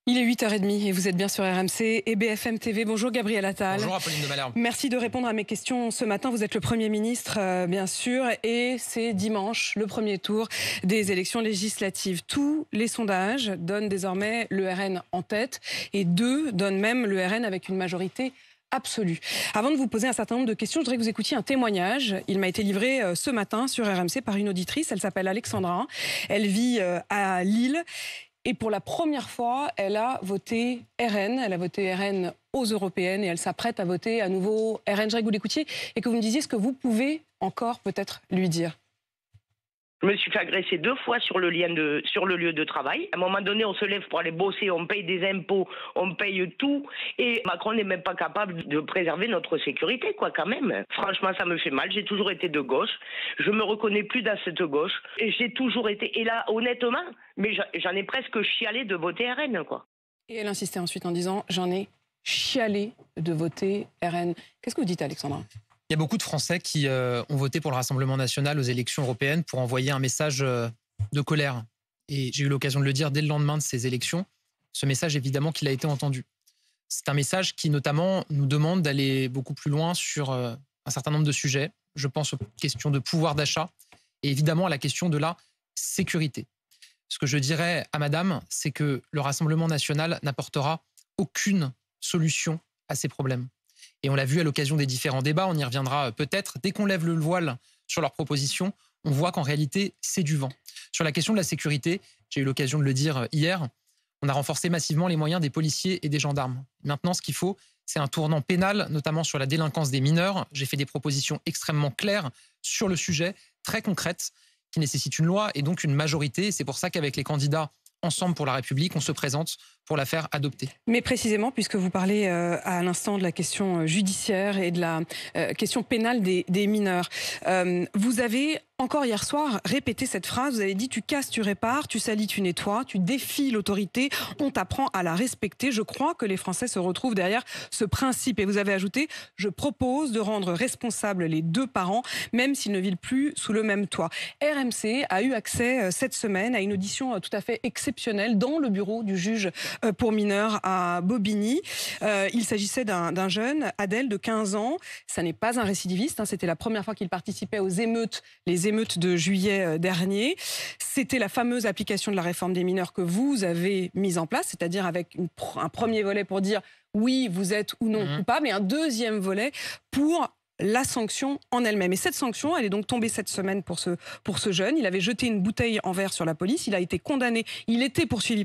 Il est 8h30 et vous êtes bien sur RMC et BFM TV. Bonjour Gabriel Attal. Bonjour Apolline de Malherbe. Merci de répondre à mes questions ce matin. Vous êtes le Premier ministre, bien sûr, et c'est dimanche, le premier tour des élections législatives. Tous les sondages donnent désormais le RN en tête et deux donnent même le RN avec une majorité absolue. Avant de vous poser un certain nombre de questions, je voudrais que vous écoutiez un témoignage. Il m'a été livré ce matin sur RMC par une auditrice. Elle s'appelle Alexandra. Elle vit à Lille. Et pour la première fois, elle a voté RN. Elle a voté RN aux européennes et elle s'apprête à voter à nouveau RN. Je voudrais que vous l'écoutiez et que vous me disiez ce que vous pouvez encore peut-être lui dire. Je me suis fait agresser 2 fois sur le lieu de travail. À un moment donné, on se lève pour aller bosser, on paye des impôts, on paye tout. Et Macron n'est même pas capable de préserver notre sécurité, quoi, quand même. Franchement, ça me fait mal. J'ai toujours été de gauche. Je me reconnais plus dans cette gauche. Et j'ai toujours été... Et là, honnêtement, mais j'en ai presque chialé de voter RN, quoi. Et elle insistait ensuite en disant « J'en ai chialé de voter RN ». Qu'est-ce que vous dites, Alexandra ? Il y a beaucoup de Français qui ont voté pour le Rassemblement national aux élections européennes pour envoyer un message de colère. Et j'ai eu l'occasion de le dire dès le lendemain de ces élections. Ce message, évidemment, qu'il a été entendu. C'est un message qui, notamment, nous demande d'aller beaucoup plus loin sur un certain nombre de sujets. Je pense aux questions de pouvoir d'achat et évidemment à la question de la sécurité. Ce que je dirais à madame, c'est que le Rassemblement national n'apportera aucune solution à ces problèmes. Et on l'a vu à l'occasion des différents débats, on y reviendra peut-être. Dès qu'on lève le voile sur leurs propositions, on voit qu'en réalité, c'est du vent. Sur la question de la sécurité, j'ai eu l'occasion de le dire hier, on a renforcé massivement les moyens des policiers et des gendarmes. Maintenant, ce qu'il faut, c'est un tournant pénal, notamment sur la délinquance des mineurs. J'ai fait des propositions extrêmement claires sur le sujet, très concrètes, qui nécessitent une loi et donc une majorité. C'est pour ça qu'avec les candidats Ensemble pour la République, on se présente pour la faire adopter. Mais précisément, puisque vous parlez à l'instant de la question judiciaire et de la question pénale des mineurs, vous avez encore hier soir répété cette phrase, vous avez dit « tu casses, tu répares, tu salis, tu nettoies, tu défies l'autorité, on t'apprend à la respecter ». Je crois que les Français se retrouvent derrière ce principe. Et vous avez ajouté « je propose de rendre responsables les 2 parents, même s'ils ne vivent plus sous le même toit ». RMC a eu accès cette semaine à une audition tout à fait exceptionnelle dans le bureau du juge pour mineurs à Bobigny. Il s'agissait d'un jeune, Adèle, de 15 ans. Ça n'est pas un récidiviste, hein, c'était la première fois qu'il participait aux émeutes, les émeutes de juillet dernier. C'était la fameuse application de la réforme des mineurs que vous avez mise en place, c'est-à-dire avec un premier volet pour dire oui, vous êtes ou non coupable, et un deuxième volet pour la sanction en elle-même. Et cette sanction, elle est donc tombée cette semaine pour ce jeune. Il avait jeté une bouteille en verre sur la police. Il a été condamné, il était poursuivi,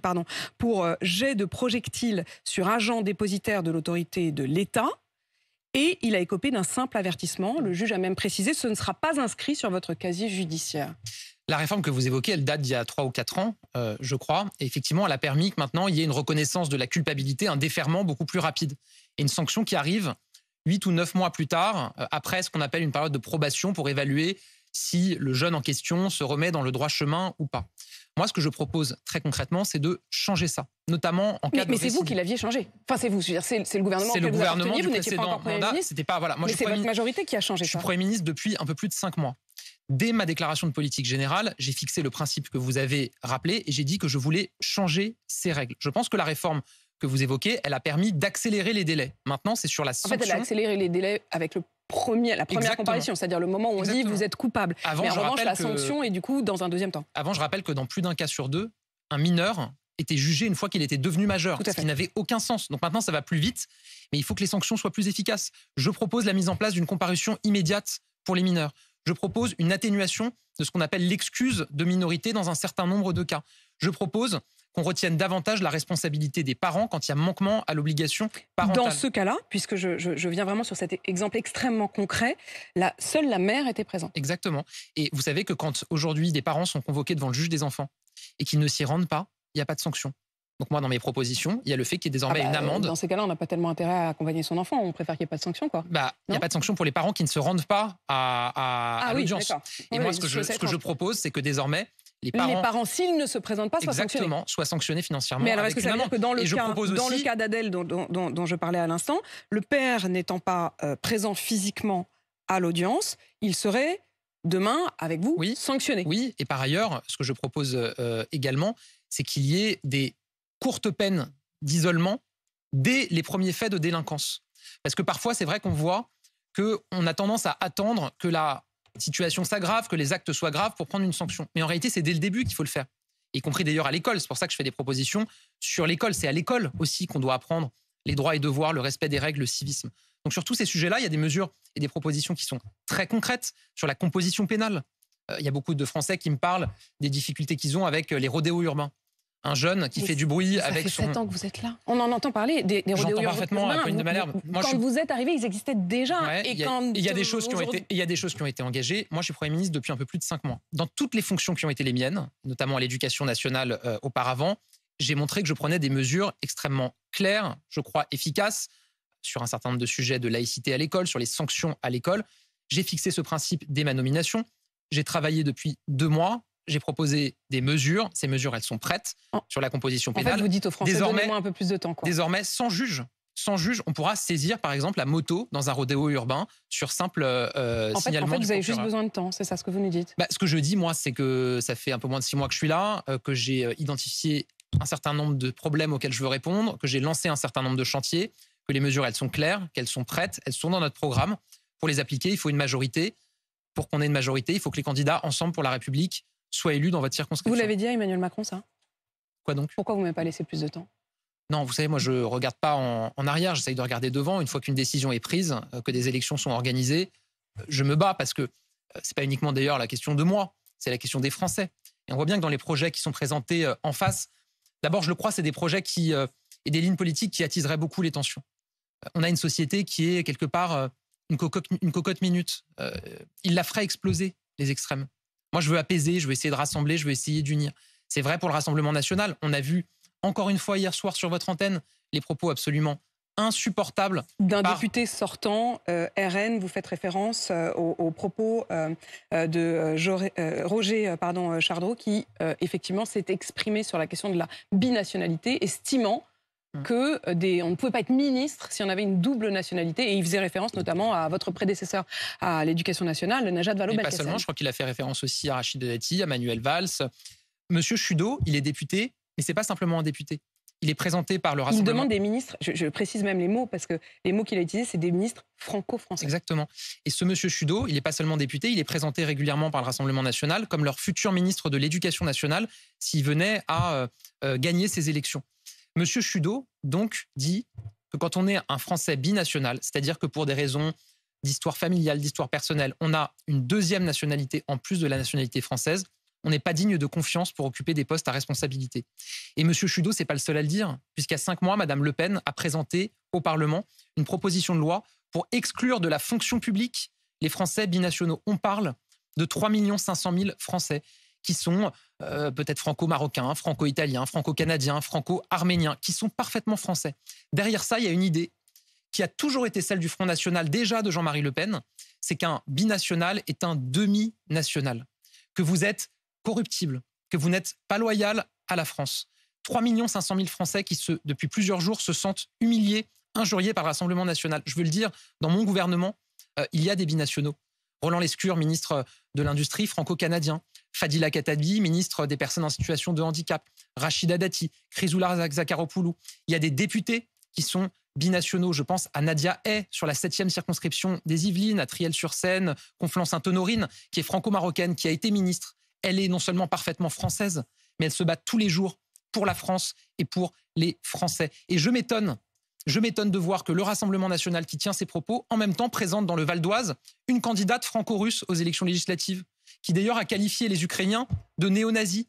pour jet de projectiles sur agent dépositaire de l'autorité de l'État. Et il a écopé d'un simple avertissement. Le juge a même précisé, ce ne sera pas inscrit sur votre casier judiciaire. La réforme que vous évoquez, elle date d'il y a 3 ou 4 ans, je crois. Et effectivement, elle a permis que maintenant, il y ait une reconnaissance de la culpabilité, un déferrement beaucoup plus rapide. Et une sanction qui arrive 8 ou 9 mois plus tard, après ce qu'on appelle une période de probation pour évaluer si le jeune en question se remet dans le droit chemin ou pas. Moi, ce que je propose très concrètement, c'est de changer ça, notamment en cas de... Mais c'est vous qui l'aviez changé. Enfin, c'est vous, c'est le gouvernement auquel vous apparteniez, du vous n'étiez pas encore Premier ministre. C'était pas, voilà. Moi, mais c'est votre majorité qui a changé ça. Je suis Premier ministre depuis un peu plus de 5 mois. Dès ma déclaration de politique générale, j'ai fixé le principe que vous avez rappelé et j'ai dit que je voulais changer ces règles. Je pense que la réforme que vous évoquez, elle a permis d'accélérer les délais. Maintenant, c'est sur la sanction. En fait, elle a accéléré les délais avec la première comparution, c'est-à-dire le moment où on dit vous êtes coupable. Mais en revanche, la sanction est du coup dans un deuxième temps. Avant, je rappelle que dans plus d'un cas sur 2, un mineur était jugé une fois qu'il était devenu majeur, ce qui n'avait aucun sens. Donc maintenant, ça va plus vite, mais il faut que les sanctions soient plus efficaces. Je propose la mise en place d'une comparution immédiate pour les mineurs. Je propose une atténuation de ce qu'on appelle l'excuse de minorité dans un certain nombre de cas. Je propose qu'on retienne davantage la responsabilité des parents quand il y a manquement à l'obligation parentale. Dans ce cas-là, puisque je viens vraiment sur cet exemple extrêmement concret, seule la mère était présente. Exactement. Et vous savez que quand aujourd'hui des parents sont convoqués devant le juge des enfants et qu'ils ne s'y rendent pas, il n'y a pas de sanction. Donc moi, dans mes propositions, il y a le fait qu'il y ait désormais une amende. Dans ces cas-là, on n'a pas tellement intérêt à accompagner son enfant. On préfère qu'il n'y ait pas de sanction, quoi. Il n'y a pas de sanction pour les parents qui ne se rendent pas à l'audience. Et moi, ce que je propose, c'est que désormais, les parents, s'ils ne se présentent pas, soient sanctionnés financièrement. Mais alors, est-ce que ça veut dire que dans le cas d'Adèle dont je parlais à l'instant, le père n'étant pas présent physiquement à l'audience, il serait demain, avec vous, sanctionné? Oui, et par ailleurs, ce que je propose également, c'est qu'il y ait des courtes peines d'isolement dès les premiers faits de délinquance. Parce que parfois, c'est vrai qu'on voit qu'on a tendance à attendre que la situation s'aggrave, que les actes soient graves pour prendre une sanction. Mais en réalité, c'est dès le début qu'il faut le faire. Y compris d'ailleurs à l'école. C'est pour ça que je fais des propositions sur l'école. C'est à l'école aussi qu'on doit apprendre les droits et devoirs, le respect des règles, le civisme. Donc sur tous ces sujets-là, il y a des mesures et des propositions qui sont très concrètes sur la composition pénale. Il y a beaucoup de Français qui me parlent des difficultés qu'ils ont avec les rodéos urbains. Un jeune qui fait du bruit avec son... Ça fait 7 ans que vous êtes là. On en entend parler des rodéos urbains. J'entends parfaitement, Pauline de Malherbe. Quand vous êtes arrivé, ils existaient déjà. Il y a des choses qui ont été engagées. Moi, je suis Premier ministre depuis un peu plus de 5 mois. Dans toutes les fonctions qui ont été les miennes, notamment à l'éducation nationale auparavant, j'ai montré que je prenais des mesures extrêmement claires, je crois efficaces, sur un certain nombre de sujets de laïcité à l'école, sur les sanctions à l'école. J'ai fixé ce principe dès ma nomination. J'ai travaillé depuis 2 mois. J'ai proposé des mesures. Ces mesures, elles sont prêtes sur la composition pénale. En fait, vous dites aux Français, donnez-moi un peu plus de temps. Désormais, sans juge, on pourra saisir, par exemple, la moto dans un rodéo urbain sur simple signalement. En fait, vous avez juste besoin de temps, c'est ça ce que vous nous dites? Ce que je dis, moi, c'est que ça fait un peu moins de 6 mois que je suis là, que j'ai identifié un certain nombre de problèmes auxquels je veux répondre, que j'ai lancé un certain nombre de chantiers, que les mesures, elles sont claires, qu'elles sont prêtes, elles sont dans notre programme. Pour les appliquer, il faut une majorité. Pour qu'on ait une majorité, il faut que les candidats, ensemble pour la République, soient élus dans votre circonscription. Vous l'avez dit à Emmanuel Macron, ça? Quoi donc? Pourquoi vous ne m'avez pas laissé plus de temps? Non, vous savez, moi, je ne regarde pas en arrière, j'essaye de regarder devant. Une fois qu'une décision est prise, que des élections sont organisées, je me bats parce que ce n'est pas uniquement d'ailleurs la question de moi, c'est la question des Français. Et on voit bien que dans les projets qui sont présentés en face, d'abord, je le crois, c'est des projets et des lignes politiques qui attiseraient beaucoup les tensions. On a une société qui est quelque part une cocotte minute. Il la ferait exploser, les extrêmes. Moi, je veux apaiser, je veux essayer de rassembler, je veux essayer d'unir. C'est vrai pour le Rassemblement national. On a vu, encore une fois, hier soir sur votre antenne, les propos absolument insupportables. D'un député sortant, RN, vous faites référence aux propos de Roger Chardreau, qui, effectivement, s'est exprimé sur la question de la binationalité, estimant qu'on ne pouvait pas être ministre si on avait une double nationalité. Et il faisait référence notamment à votre prédécesseur à l'éducation nationale, Najat Vallaud-Belkacem. Pas seulement, je crois qu'il a fait référence aussi à Rachida Dati, à Manuel Valls. Monsieur Chudeau, il est député, mais ce n'est pas simplement un député. Il est présenté par le Rassemblement. Il demande des ministres, je précise même les mots, parce que les mots qu'il a utilisés, c'est des ministres franco-français. Exactement. Et ce monsieur Chudeau, il n'est pas seulement député, il est présenté régulièrement par le Rassemblement national comme leur futur ministre de l'Éducation nationale s'il venait à gagner ces élections. Monsieur Chudeau, donc, dit que quand on est un Français binational, c'est-à-dire que pour des raisons d'histoire familiale, d'histoire personnelle, on a une deuxième nationalité en plus de la nationalité française, on n'est pas digne de confiance pour occuper des postes à responsabilité. Et monsieur Chudeau, c'est pas le seul à le dire, puisqu'il y a 5 mois, Madame Le Pen a présenté au Parlement une proposition de loi pour exclure de la fonction publique les Français binationaux. On parle de 3 500 000 Français qui sont peut-être franco-marocains, franco-italiens, franco-canadiens, franco-arméniens, qui sont parfaitement français. Derrière ça, il y a une idée qui a toujours été celle du Front National, déjà de Jean-Marie Le Pen, c'est qu'un binational est un demi-national, que vous êtes corruptible, que vous n'êtes pas loyal à la France. 3 500 000 Français qui, depuis plusieurs jours, se sentent humiliés, injuriés par le Rassemblement national. Je veux le dire, dans mon gouvernement, il y a des binationaux. Roland Lescure, ministre de l'Industrie, franco-canadien. Fadila Katabi, ministre des Personnes en situation de handicap. Rachida Dati, Chrysoula Zakharopoulou. Il y a des députés qui sont binationaux. Je pense à Nadia Hay, sur la 7e circonscription des Yvelines, à Triel-sur-Seine, Conflans-Sainte-Honorine, qui est franco-marocaine, qui a été ministre. Elle est non seulement parfaitement française, mais elle se bat tous les jours pour la France et pour les Français. Et je m'étonne de voir que le Rassemblement national qui tient ses propos, en même temps présente dans le Val d'Oise une candidate franco-russe aux élections législatives, qui d'ailleurs a qualifié les Ukrainiens de néo-nazis.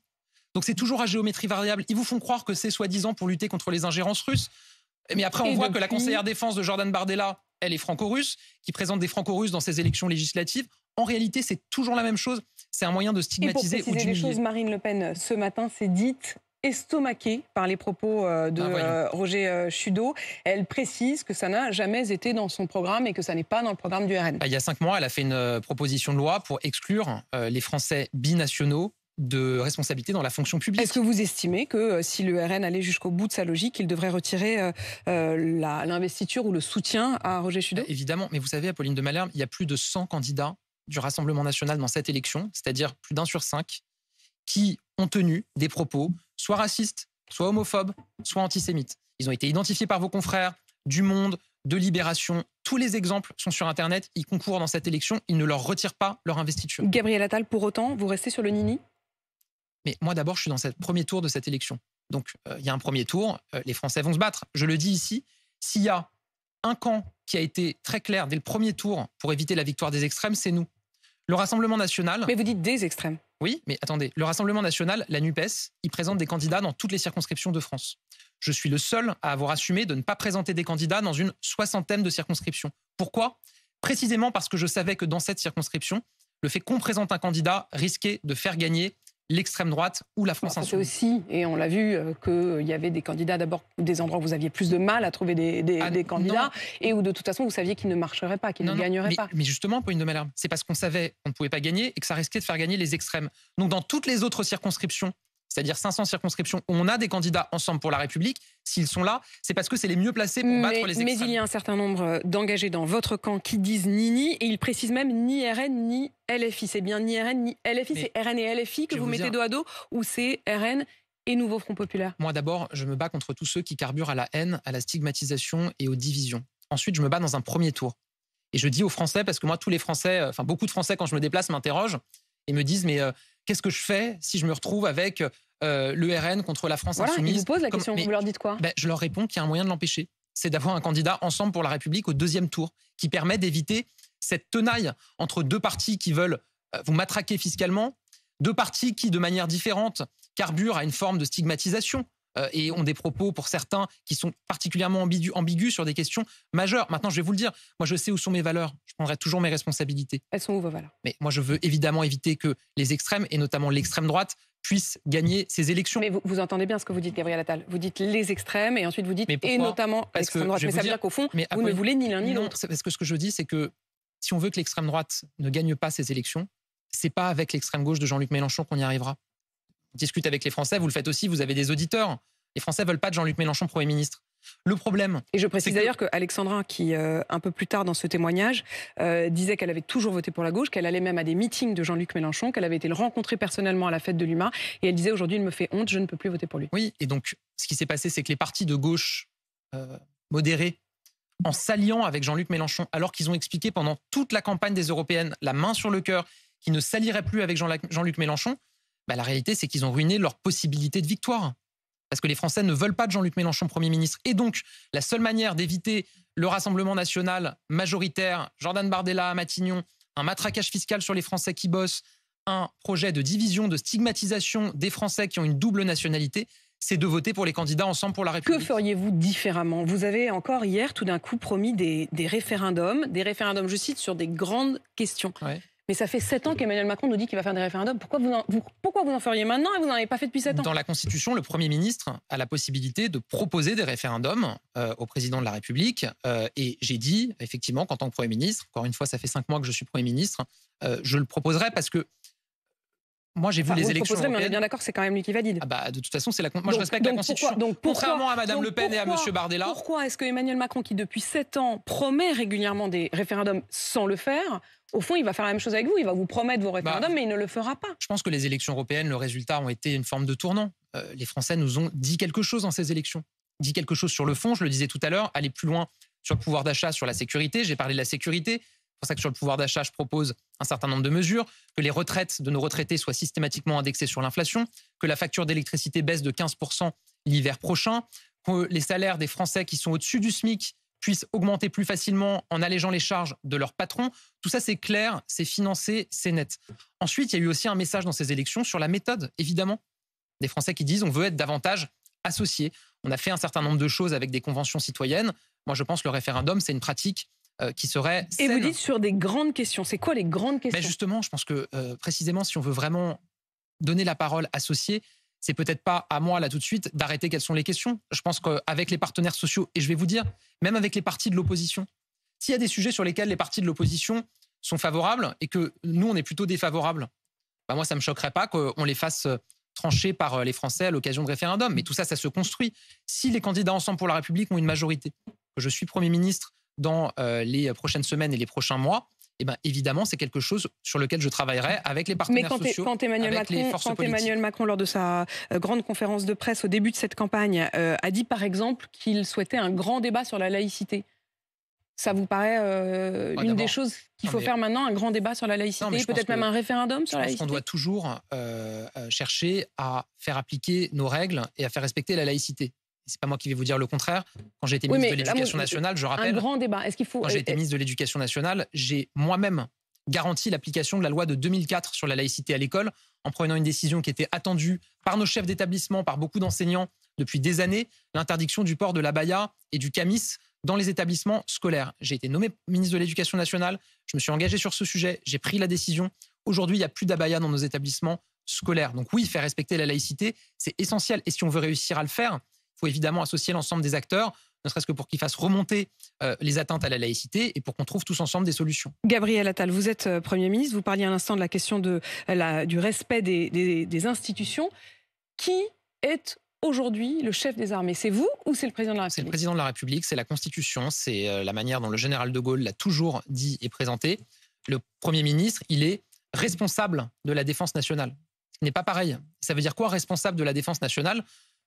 Donc c'est toujours à géométrie variable. Ils vous font croire que c'est soi-disant pour lutter contre les ingérences russes. Mais après, on voit que la conseillère défense de Jordan Bardella, elle est franco-russe, qui présente des franco-russes dans ces élections législatives. En réalité, c'est toujours la même chose. C'est un moyen de stigmatiser ou d'humilier. Et pour préciser les choses, Marine Le Pen, ce matin, s'est dite estomaquée par les propos de Roger Chudeau. Elle précise que ça n'a jamais été dans son programme et que ça n'est pas dans le programme du RN. Il y a 5 mois, elle a fait une proposition de loi pour exclure les Français binationaux de responsabilité dans la fonction publique. Est-ce que vous estimez que si le RN allait jusqu'au bout de sa logique, il devrait retirer l'investiture ou le soutien à Roger Chudeau? Évidemment, mais vous savez, Pauline de Malherbe, il y a plus de 100 candidats du Rassemblement national dans cette élection, c'est-à-dire plus d'1 sur 5, qui ont tenu des propos soit racistes, soit homophobes, soit antisémites. Ils ont été identifiés par vos confrères du Monde, de Libération. Tous les exemples sont sur Internet. Ils concourent dans cette élection. Ils ne leur retirent pas leur investiture. Gabriel Attal, pour autant, vous restez sur le nini? Mais moi, d'abord, je suis dans ce premier tour de cette élection. Donc, il y a un premier tour. Les Français vont se battre. Je le dis ici, s'il y a un camp qui a été très clair dès le premier tour pour éviter la victoire des extrêmes, c'est nous. Le Rassemblement national... Mais vous dites des extrêmes. Oui, mais attendez. Le Rassemblement national, la NUPES, il présente des candidats dans toutes les circonscriptions de France. Je suis le seul à avoir assumé de ne pas présenter des candidats dans une 60aine de circonscriptions. Pourquoi? Précisément parce que je savais que dans cette circonscription, le fait qu'on présente un candidat risquait de faire gagner l'extrême droite ou la France insoumise. C'est aussi, et on l'a vu, qu'il y avait des candidats d'abord, des endroits où vous aviez plus de mal à trouver des candidats, et où de toute façon vous saviez qu'ils ne marcheraient pas, qu'ils ne gagneraient pas. Mais justement, Pauline de Malherbe, c'est parce qu'on savait qu'on ne pouvait pas gagner et que ça risquait de faire gagner les extrêmes. Donc dans toutes les autres circonscriptions, c'est-à-dire 500 circonscriptions où on a des candidats ensemble pour la République, s'ils sont là, c'est parce que c'est les mieux placés pour battre les extrêmes. Mais il y a un certain nombre d'engagés dans votre camp qui disent ni, et ils précisent même ni RN ni LFI. C'est bien ni RN ni LFI, c'est RN et LFI que vous mettez dos à dos, ou c'est RN et Nouveau Front Populaire? Moi d'abord, je me bats contre tous ceux qui carburent à la haine, à la stigmatisation et aux divisions. Ensuite, je me bats dans un premier tour. Et je dis aux Français, parce que moi, tous les Français, enfin beaucoup de Français, quand je me déplace, m'interrogent et me disent, mais qu'est-ce que je fais si je me retrouve avec le RN contre la France insoumise? Ils vous posent la question, vous leur dites quoi? Je leur réponds qu'il y a un moyen de l'empêcher. C'est d'avoir un candidat ensemble pour la République au deuxième tour, qui permet d'éviter cette tenaille entre deux partis qui veulent vous matraquer fiscalement, deux partis qui, de manière différente, carburent à une forme de stigmatisation et ont des propos, pour certains, qui sont particulièrement ambigus sur des questions majeures. Maintenant, je vais vous le dire, moi je sais où sont mes valeurs, je prendrai toujours mes responsabilités. Elles sont où vos valeurs? Mais moi je veux évidemment éviter que les extrêmes, et notamment l'extrême droite, puissent gagner ces élections. Mais vous entendez bien ce que vous dites, Gabriel Attal. Vous dites les extrêmes et ensuite vous dites et notamment l'extrême droite. Mais ça veut dire qu'au fond, vous ne voulez ni l'un ni l'autre. Parce que ce que je dis, c'est que si on veut que l'extrême droite ne gagne pas ces élections, c'est pas avec l'extrême gauche de Jean-Luc Mélenchon qu'on y arrivera. On discute avec les Français, vous le faites aussi, vous avez des auditeurs. Les Français veulent pas de Jean-Luc Mélenchon Premier ministre. Le problème... Et je précise d'ailleurs qu'Alexandra, qui un peu plus tard dans ce témoignage, disait qu'elle avait toujours voté pour la gauche, qu'elle allait même à des meetings de Jean-Luc Mélenchon, qu'elle avait été le rencontrer personnellement à la fête de l'UMA, et elle disait aujourd'hui, il me fait honte, je ne peux plus voter pour lui. Oui, et donc ce qui s'est passé, c'est que les partis de gauche modérés, en s'alliant avec Jean-Luc Mélenchon, alors qu'ils ont expliqué pendant toute la campagne des Européennes, la main sur le cœur, qu'ils ne s'allieraient plus avec Jean-Luc Mélenchon, la réalité, c'est qu'ils ont ruiné leur possibilité de victoire. Parce que les Français ne veulent pas de Jean-Luc Mélenchon Premier ministre. Et donc, la seule manière d'éviter le Rassemblement national majoritaire, Jordan Bardella à Matignon, un matraquage fiscal sur les Français qui bossent, un projet de division, de stigmatisation des Français qui ont une double nationalité, c'est de voter pour les candidats Ensemble pour la République. Que feriez-vous différemment? Vous avez encore hier, tout d'un coup, promis des référendums, je cite, sur des grandes questions. Ouais. Mais ça fait 7 ans qu'Emmanuel Macron nous dit qu'il va faire des référendums. Pourquoi vous en feriez maintenant et vous n'en avez pas fait depuis 7 ans? Dans la Constitution, le Premier ministre a la possibilité de proposer des référendums au président de la République. Et j'ai dit, effectivement, qu'en tant que Premier ministre, encore une fois, ça fait 5 mois que je suis Premier ministre, je le proposerai parce que moi, j'ai vu les élections européennes. Mais on est bien d'accord, c'est quand même lui qui valide. De toute façon, moi, je respecte la Constitution. Contrairement à Mme Le Pen et à M. Bardella. Pourquoi est-ce que Emmanuel Macron, qui depuis 7 ans promet régulièrement des référendums sans le faire, au fond, il va faire la même chose avec vous, il va vous promettre vos référendums, mais il ne le fera pas? Je pense que les élections européennes, le résultat ont été une forme de tournant. Les Français nous ont dit quelque chose dans ces élections. Dit quelque chose sur le fond, je le disais tout à l'heure, aller plus loin sur le pouvoir d'achat, sur la sécurité. J'ai parlé de la sécurité. C'est pour ça que sur le pouvoir d'achat, je propose un certain nombre de mesures, que les retraites de nos retraités soient systématiquement indexées sur l'inflation, que la facture d'électricité baisse de 15% l'hiver prochain, que les salaires des Français qui sont au-dessus du SMIC puissent augmenter plus facilement en allégeant les charges de leurs patrons. Tout ça, c'est clair, c'est financé, c'est net. Ensuite, il y a eu aussi un message dans ces élections sur la méthode, évidemment. Des Français qui disent on veut être davantage associés. On a fait un certain nombre de choses avec des conventions citoyennes. Moi, je pense que le référendum, c'est une pratique qui serait saine. Et vous dites sur des grandes questions. C'est quoi les grandes questions? Justement, je pense que précisément, si on veut vraiment donner la parole associée, c'est peut-être pas à moi, là, tout de suite, d'arrêter quelles sont les questions. Je pense qu'avec les partenaires sociaux, et je vais vous dire, même avec les partis de l'opposition, s'il y a des sujets sur lesquels les partis de l'opposition sont favorables et que nous, on est plutôt défavorables, moi, ça ne me choquerait pas qu'on les fasse trancher par les Français à l'occasion de référendums. Mais tout ça, ça se construit. Si les candidats Ensemble pour la République ont une majorité, que je suis Premier ministre dans les prochaines semaines et les prochains mois, eh ben, évidemment, c'est quelque chose sur lequel je travaillerai avec les partenaires sociaux, quand Emmanuel avec les forces politiques. Emmanuel Macron, lors de sa grande conférence de presse au début de cette campagne, a dit par exemple qu'il souhaitait un grand débat sur la laïcité. Ça vous paraît une des choses qu'il faut faire maintenant, un grand débat sur la laïcité, peut-être même un référendum sur la laïcité? Je pense qu'on doit toujours chercher à faire appliquer nos règles et à faire respecter la laïcité. C'est pas moi qui vais vous dire le contraire. Quand j'ai été ministre de l'Éducation nationale, je rappelle... Un grand débat, est-ce qu'il faut... Quand j'ai été ministre de l'Éducation nationale, j'ai moi-même garanti l'application de la loi de 2004 sur la laïcité à l'école, en prenant une décision qui était attendue par nos chefs d'établissement, par beaucoup d'enseignants depuis des années, l'interdiction du port de l'abaya et du camis dans les établissements scolaires. J'ai été nommé ministre de l'Éducation nationale, je me suis engagé sur ce sujet, j'ai pris la décision. Aujourd'hui, il n'y a plus d'abaya dans nos établissements scolaires. Donc oui, faire respecter la laïcité, c'est essentiel. Et si on veut réussir à le faire, il faut évidemment associer l'ensemble des acteurs, ne serait-ce que pour qu'ils fassent remonter les atteintes à la laïcité et pour qu'on trouve tous ensemble des solutions. Gabriel Attal, vous êtes Premier ministre, vous parliez à l'instant de la question du respect des institutions. Qui est aujourd'hui le chef des armées? C'est vous ou c'est le président de la République? C'est le président de la République, c'est la Constitution, c'est la manière dont le général de Gaulle l'a toujours dit et présenté. Le Premier ministre, il est responsable de la défense nationale. Ce n'est pas pareil. Ça veut dire quoi, responsable de la défense nationale?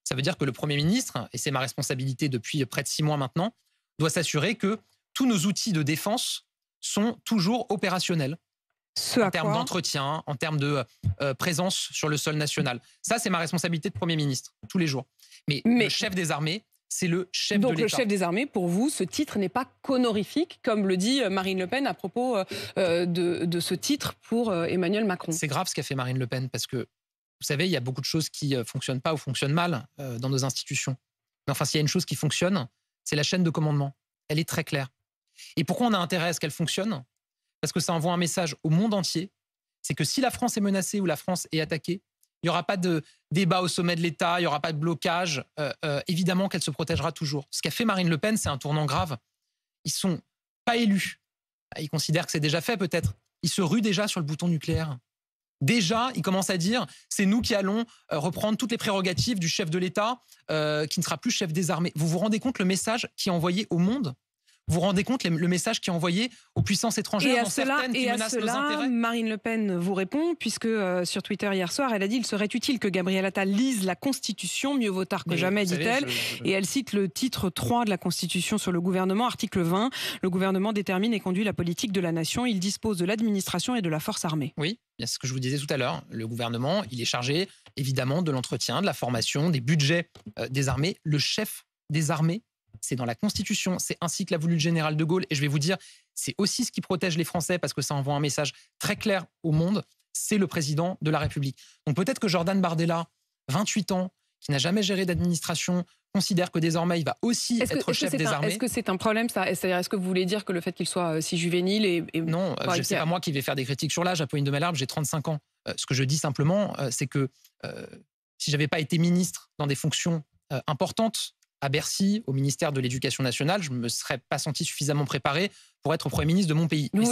Ça veut dire que le Premier ministre, et c'est ma responsabilité depuis près de 6 mois maintenant, doit s'assurer que tous nos outils de défense sont toujours opérationnels. En termes d'entretien, en termes de présence sur le sol national. Ça, c'est ma responsabilité de Premier ministre, tous les jours. Mais le chef des armées, c'est le chef de l'État. Donc le chef des armées, pour vous, ce titre n'est pas qu'honorifique, comme le dit Marine Le Pen à propos de ce titre pour Emmanuel Macron. C'est grave ce qu'a fait Marine Le Pen, parce que, vous savez, il y a beaucoup de choses qui ne fonctionnent pas ou fonctionnent mal dans nos institutions. Mais enfin, s'il y a une chose qui fonctionne, c'est la chaîne de commandement. Elle est très claire. Et pourquoi on a intérêt à ce qu'elle fonctionne? Parce que ça envoie un message au monde entier. C'est que si la France est menacée ou la France est attaquée, il n'y aura pas de débat au sommet de l'État, il n'y aura pas de blocage. Évidemment qu'elle se protégera toujours. Ce qu'a fait Marine Le Pen, c'est un tournant grave. Ils ne sont pas élus. Ils considèrent que c'est déjà fait peut-être. Ils se ruent déjà sur le bouton nucléaire. Déjà, ils commencent à dire c'est nous qui allons reprendre toutes les prérogatives du chef de l'État qui ne sera plus chef des armées. Vous vous rendez compte le message qui est envoyé au monde? Vous vous rendez compte le message qui est envoyé aux puissances étrangères, dont certaines qui menacent nos intérêts? Marine Le Pen vous répond, puisque sur Twitter hier soir, elle a dit « Il serait utile que Gabriel Attal lise la Constitution, mieux vaut tard que jamais », dit-elle. Et elle cite le titre 3 de la Constitution sur le gouvernement, article 20. « Le gouvernement détermine et conduit la politique de la nation. Il dispose de l'administration et de la force armée. » Oui, c'est ce que je vous disais tout à l'heure. Le gouvernement, il est chargé évidemment de l'entretien, de la formation, des budgets des armées. Le chef des armées, c'est dans la Constitution, c'est ainsi que l'a voulu le général de Gaulle. Et je vais vous dire, c'est aussi ce qui protège les Français parce que ça envoie un message très clair au monde, c'est le président de la République. Donc peut-être que Jordan Bardella, 28 ans, qui n'a jamais géré d'administration, considère que désormais il va aussi être chef des armées. Est-ce que c'est un problème ça? C'est-à-dire, est-ce que vous voulez dire que le fait qu'il soit si juvénile Non, ce n'est pas moi qui vais faire des critiques sur l'âge. Apolline de Malherbe, j'ai 35 ans. Ce que je dis simplement, c'est que si je n'avais pas été ministre dans des fonctions importantes, à Bercy, au ministère de l'Éducation nationale, je ne me serais pas senti suffisamment préparé pour être Premier ministre de mon pays. Vous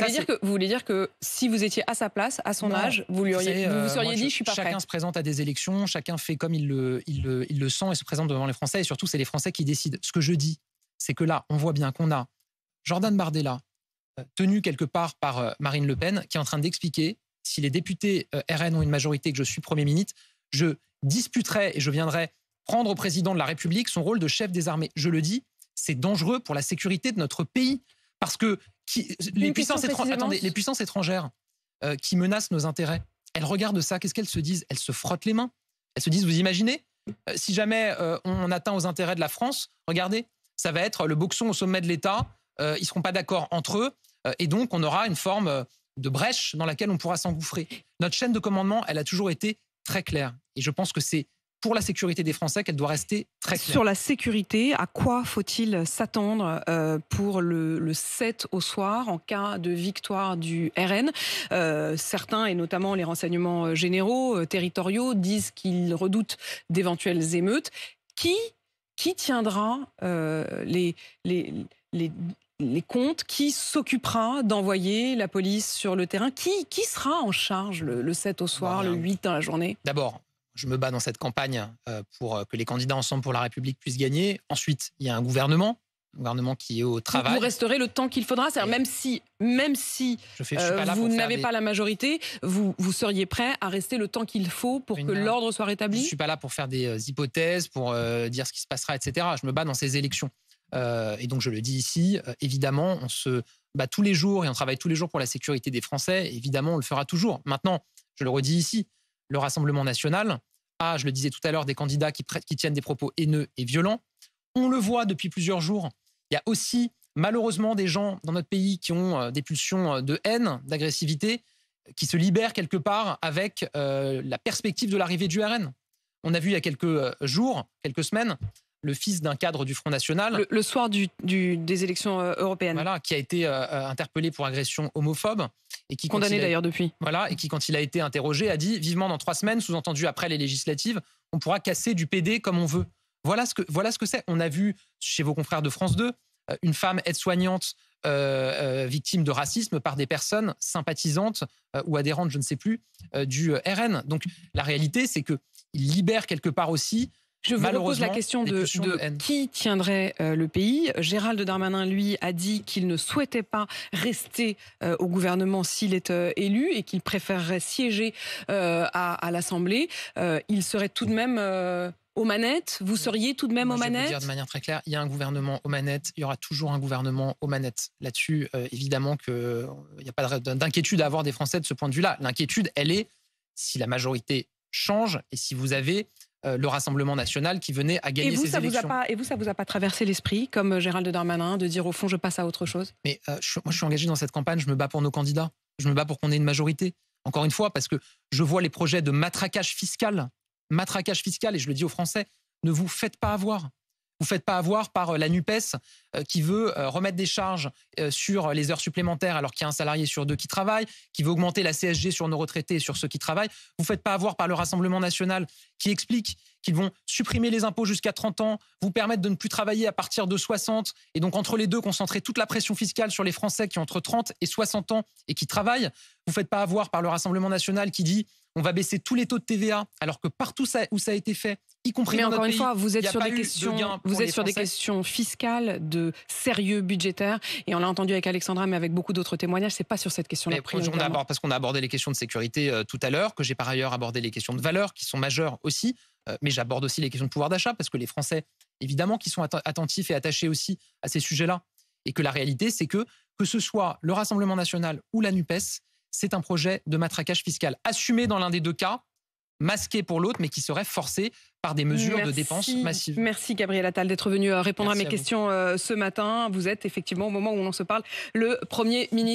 voulez dire que si vous étiez à sa place, à son âge, vous vous seriez dit « je suis pas prêt ». Chacun se présente à des élections, chacun fait comme il le sent et se présente devant les Français. Et surtout, c'est les Français qui décident. Ce que je dis, c'est que là, on voit bien qu'on a Jordan Bardella, tenu quelque part par Marine Le Pen, qui est en train d'expliquer si les députés RN ont une majorité et que je suis Premier ministre, je disputerai et je viendrai prendre au président de la République son rôle de chef des armées. Je le dis, c'est dangereux pour la sécurité de notre pays. Parce que les puissances étrangères qui menacent nos intérêts, elles regardent ça, qu'est-ce qu'elles se disent? Elles se frottent les mains. Elles se disent, vous imaginez, si jamais on atteint aux intérêts de la France, regardez, ça va être le boxon au sommet de l'État, ils ne seront pas d'accord entre eux, et donc on aura une forme de brèche dans laquelle on pourra s'engouffrer. Notre chaîne de commandement, elle a toujours été très claire. Et je pense que c'est pour la sécurité des Français qu'elle doit rester très claire. Sur la sécurité, à quoi faut-il s'attendre pour le 7 au soir en cas de victoire du RN? Certains, et notamment les renseignements généraux, territoriaux, disent qu'ils redoutent d'éventuelles émeutes. Qui tiendra les comptes? Qui s'occupera d'envoyer la police sur le terrain? Qui sera en charge le 7 au soir, le 8 dans la journée? D'abord, je me bats dans cette campagne pour que les candidats Ensemble pour la République puissent gagner. Ensuite, il y a un gouvernement gouvernement qui est au Vous travail. resterez le temps qu'il faudra, c'est-à-dire même si vous n'avez pas la majorité, vous seriez prêt à rester le temps qu'il faut pour que l'ordre soit rétabli? Je ne suis pas là pour faire des hypothèses, pour dire ce qui se passera, etc. Je me bats dans ces élections. Et donc je le dis ici, évidemment, on se bat tous les jours et on travaille tous les jours pour la sécurité des Français. Évidemment, on le fera toujours. Maintenant, je le redis ici, le Rassemblement national a, je le disais tout à l'heure, des candidats qui tiennent des propos haineux et violents. On le voit depuis plusieurs jours. Il y a aussi malheureusement des gens dans notre pays qui ont des pulsions de haine, d'agressivité, qui se libèrent quelque part avec la perspective de l'arrivée du RN. On a vu il y a quelques jours, quelques semaines, le fils d'un cadre du Front National. Le soir des élections européennes. Voilà, qui a été interpellé pour agression homophobe. Et qui, condamné d'ailleurs depuis. Voilà, et qui, quand il a été interrogé, a dit vivement dans 3 semaines, sous-entendu après les législatives, on pourra casser du PD comme on veut. Voilà ce que c'est. On a vu chez vos confrères de France 2 une femme aide-soignante victime de racisme par des personnes sympathisantes ou adhérentes, je ne sais plus, du RN. Donc la réalité, c'est qu'il libère quelque part aussi. Je vous repose la question de qui tiendrait le pays. Gérald Darmanin, lui, a dit qu'il ne souhaitait pas rester au gouvernement s'il est élu et qu'il préférerait siéger à l'Assemblée. Il serait tout de même aux manettes. Vous seriez tout de même aux manettes? Je vais vous dire de manière très claire, il y a un gouvernement aux manettes, il y aura toujours un gouvernement aux manettes. Là-dessus, évidemment qu'il n'y a pas d'inquiétude à avoir des Français de ce point de vue-là. L'inquiétude, elle est si la majorité change et si vous avez le Rassemblement national qui venait à gagner ces élections. Et vous, ça vous a pas traversé l'esprit, comme Gérald Darmanin, de dire au fond, je passe à autre chose? Mais moi, je suis engagé dans cette campagne, je me bats pour nos candidats. Je me bats pour qu'on ait une majorité. Encore une fois, parce que je vois les projets de matraquage fiscal, et je le dis aux Français, ne vous faites pas avoir. Vous ne faites pas avoir par la NUPES qui veut remettre des charges sur les heures supplémentaires alors qu'il y a un salarié sur 2 qui travaille, qui veut augmenter la CSG sur nos retraités et sur ceux qui travaillent. Vous ne faites pas avoir par le Rassemblement national qui explique qu'ils vont supprimer les impôts jusqu'à 30 ans, vous permettre de ne plus travailler à partir de 60 et donc entre les deux concentrer toute la pression fiscale sur les Français qui ont entre 30 et 60 ans et qui travaillent. Vous ne faites pas avoir par le Rassemblement national qui dit on va baisser tous les taux de TVA alors que partout où ça a été fait, y compris dans notre pays. Mais encore une fois, vous êtes sur des questions fiscales, de sérieux budgétaire. Et on l'a entendu avec Alexandra, mais avec beaucoup d'autres témoignages, c'est pas sur cette question-là. Parce qu'on a abordé les questions de sécurité tout à l'heure, que j'ai par ailleurs abordé les questions de valeurs qui sont majeures aussi. Mais j'aborde aussi les questions de pouvoir d'achat parce que les Français, évidemment, qui sont attentifs et attachés aussi à ces sujets-là. Et que la réalité, c'est que ce soit le Rassemblement national ou la NUPES, c'est un projet de matraquage fiscal assumé dans l'un des 2 cas, masqué pour l'autre, mais qui serait forcé par des mesures de dépenses massives. Merci Gabriel Attal d'être venu répondre à mes questions ce matin. Vous êtes effectivement, au moment où on se parle, le Premier ministre.